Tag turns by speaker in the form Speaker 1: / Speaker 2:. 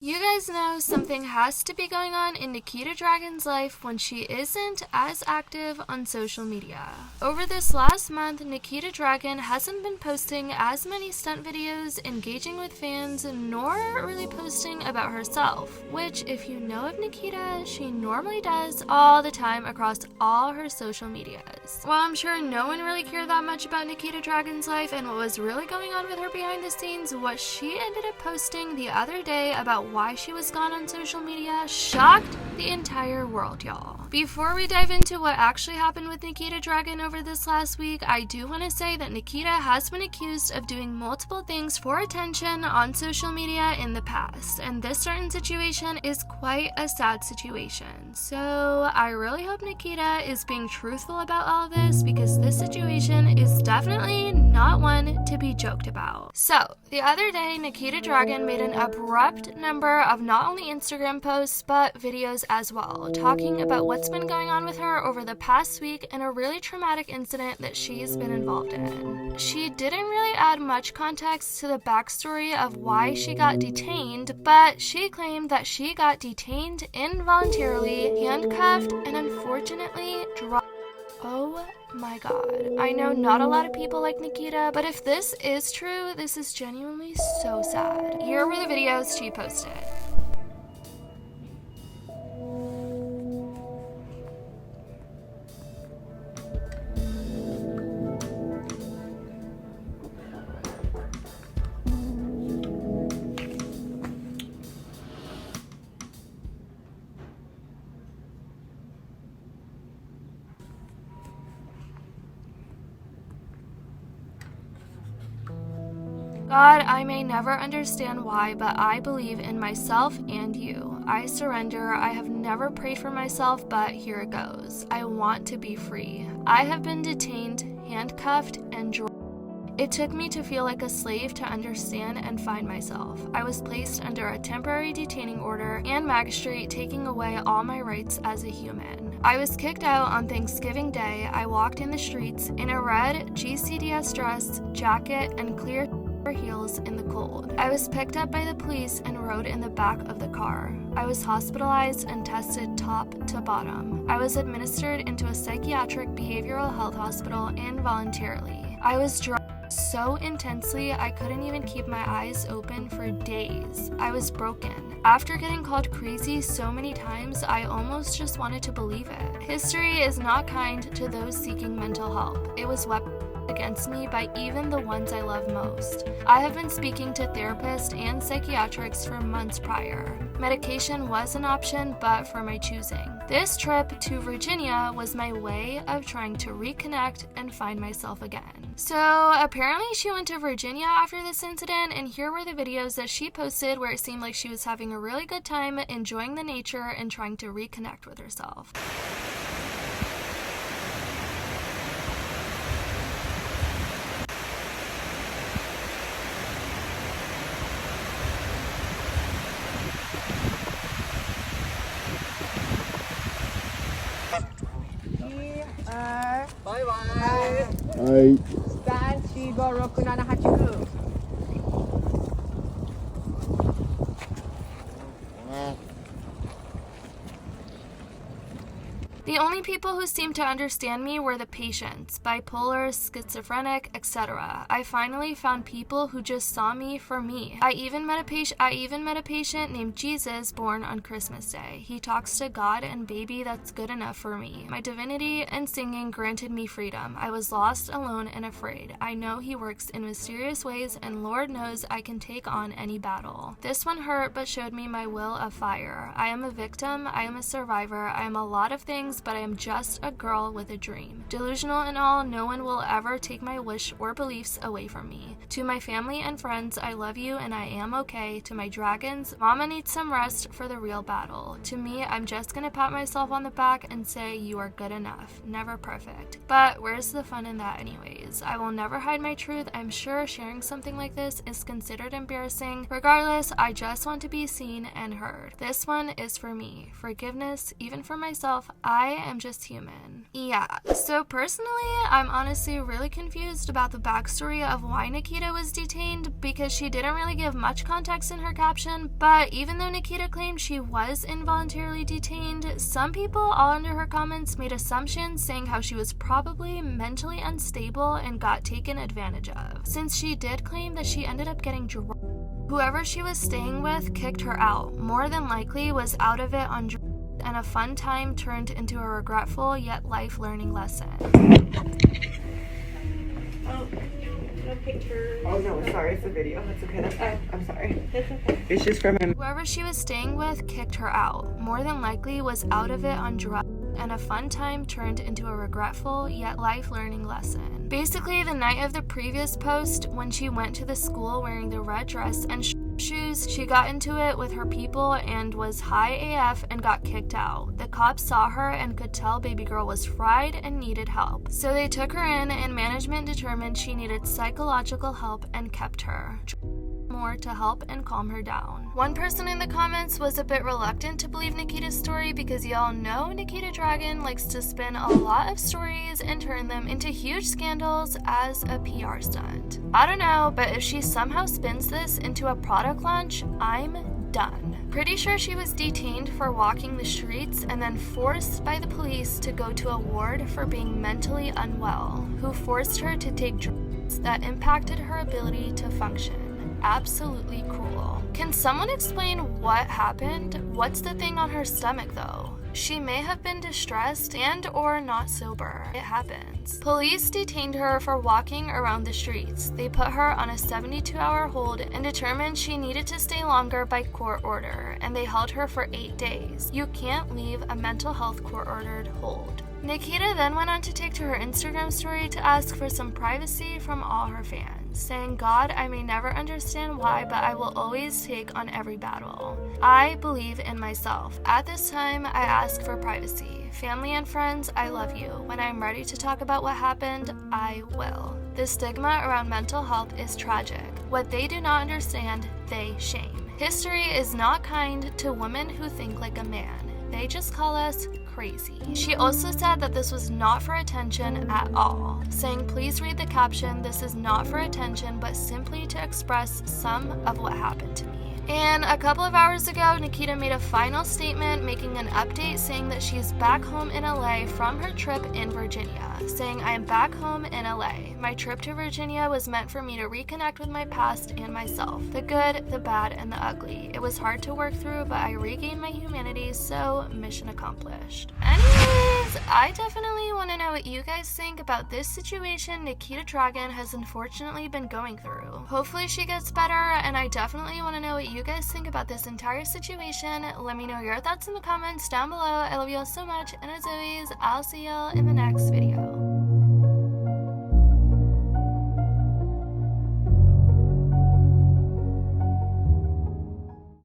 Speaker 1: You guys know something has to be going on in Nikita Dragun's life when she isn't as active on social media. Over this last month, Nikita Dragun hasn't been posting as many stunt videos, engaging with fans, nor really posting about herself, which, if you know of Nikita, she normally does all the time across all her social medias. While I'm sure no one really cared that much about Nikita Dragun's life and what was really going on with her behind the scenes, what she ended up posting the other day about why she was gone on social media shocked the entire world, y'all. Before we dive into what actually happened with Nikita Dragun over this last week, I do want to say that Nikita has been accused of doing multiple things for attention on social media in the past, and this certain situation is quite a sad situation. So I really hope Nikita is being truthful about all of this, because this situation is definitely not one to be joked about. So the other day, Nikita Dragun made an abrupt number of not only Instagram posts but videos as well, talking about what's been going on with her over the past week and a really traumatic incident that she's been involved in. She didn't really add much context to the backstory of why she got detained, but she claimed that she got detained involuntarily, handcuffed, and unfortunately dropped. Oh my god. I know not a lot of people like Nikita, but if this is true, this is genuinely so sad. Here were the videos she posted. God, I may never understand why, but I believe in myself and you. I surrender. I have never prayed for myself, but here it goes. I want to be free. I have been detained, handcuffed, and drugged. It took me to feel like a slave to understand and find myself. I was placed under a temporary detaining order and magistrate taking away all my rights as a human. I was kicked out on Thanksgiving Day. I walked in the streets in a red GCDS dress, jacket, and clear heels in the cold. I was picked up by the police and rode in the back of the car. I was hospitalized and tested top to bottom. I was administered into a psychiatric behavioral health hospital involuntarily. I was drugged so intensely I couldn't even keep my eyes open for days. I was broken. After getting called crazy so many times, I almost just wanted to believe it. History is not kind to those seeking mental help. It was weaponized against me by even the ones I love most. I have been speaking to therapists and psychiatrists for months prior. Medication was an option, but for my choosing. This trip to Virginia was my way of trying to reconnect and find myself again. So apparently she went to Virginia after this incident, and here were the videos that she posted where it seemed like she was having a really good time enjoying the nature and trying to reconnect with herself.
Speaker 2: Bye bye.
Speaker 3: はい。
Speaker 2: 3、4、5、6、7、8、9。
Speaker 1: The only people who seemed to understand me were the patients, bipolar, schizophrenic, etc. I finally found people who just saw me for me. I even met a patient named Jesus born on Christmas Day. He talks to God, and baby, that's good enough for me. My divinity and singing granted me freedom. I was lost, alone, and afraid. I know he works in mysterious ways, and Lord knows I can take on any battle. This one hurt, but showed me my will of fire. I am a victim, I am a survivor, I am a lot of things, but I am just a girl with a dream. Delusional and all, no one will ever take my wish or beliefs away from me. To my family and friends, I love you and I am okay. To my dragons, mama needs some rest for the real battle. To me, I'm just gonna pat myself on the back and say you are good enough. Never perfect. But where's the fun in that anyways? I will never hide my truth. I'm sure sharing something like this is considered embarrassing. Regardless, I just want to be seen and heard. This one is for me. Forgiveness, even for myself. I I am just human. Yeah, so personally, I'm honestly really confused about the backstory of why Nikita was detained because she didn't really give much context in her caption, but even though Nikita claimed she was involuntarily detained, some people all under her comments made assumptions saying how she was probably mentally unstable and got taken advantage of, since she did claim that she ended up getting drugged. Whoever she was staying with kicked her out, more than likely was out of it on drugs, and a fun time turned into a regretful yet life-learning lesson.
Speaker 2: No pictures.
Speaker 3: Oh no, sorry, it's a video. It's okay, that's fine. I'm sorry. It's just from him.
Speaker 1: Whoever she was staying with kicked her out, more than likely was out of it on drugs, and a fun time turned into a regretful yet life-learning lesson. Basically, the night of the previous post, when she went to the school wearing the red dress and shoes, she got into it with her people and was high AF and got kicked out. The cops saw her and could tell baby girl was fried and needed help. So they took her in, and management determined she needed psychological help and kept her more to help and calm her down. One person in the comments was a bit reluctant to believe Nikita's story because y'all know Nikita Dragun likes to spin a lot of stories and turn them into huge scandals as a PR stunt. I don't know, but if she somehow spins this into a product launch, I'm done. Pretty sure she was detained for walking the streets and then forced by the police to go to a ward for being mentally unwell, who forced her to take drugs that impacted her ability to function. Absolutely cruel. Can someone explain what happened? What's the thing on her stomach though? She may have been distressed and or not sober. It happens. Police detained her for walking around the streets. They put her on a 72-hour hold and determined she needed to stay longer by court order, and they held her for 8 days. You can't leave a mental health court-ordered hold. Nikita then went on to take to her Instagram story to ask for some privacy from all her fans, saying, "God, I may never understand why, but I will always take on every battle. I believe in myself. At this time, I ask for privacy. Family and friends, I love you. When I'm ready to talk about what happened, I will. The stigma around mental health is tragic. What they do not understand, they shame. History is not kind to women who think like a man. They just call us crazy." She also said that this was not for attention at all, saying, "Please read the caption. This is not for attention, but simply to express some of what happened to me." And a couple of hours ago, Nikita made a final statement making an update saying that she's back home in LA from her trip in Virginia, saying, "I am back home in LA. My trip to Virginia was meant for me to reconnect with my past and myself, the good, the bad, and the ugly. It was hard to work through, but I regained my humanity, so mission accomplished." Anyways, I definitely want to know what you guys think about this situation Nikita Dragun has unfortunately been going through. Hopefully she gets better, and I definitely want to know what you guys think about this entire situation. Let me know your thoughts in the comments down below. I love you all so much, and as always, I'll see y'all in the next video.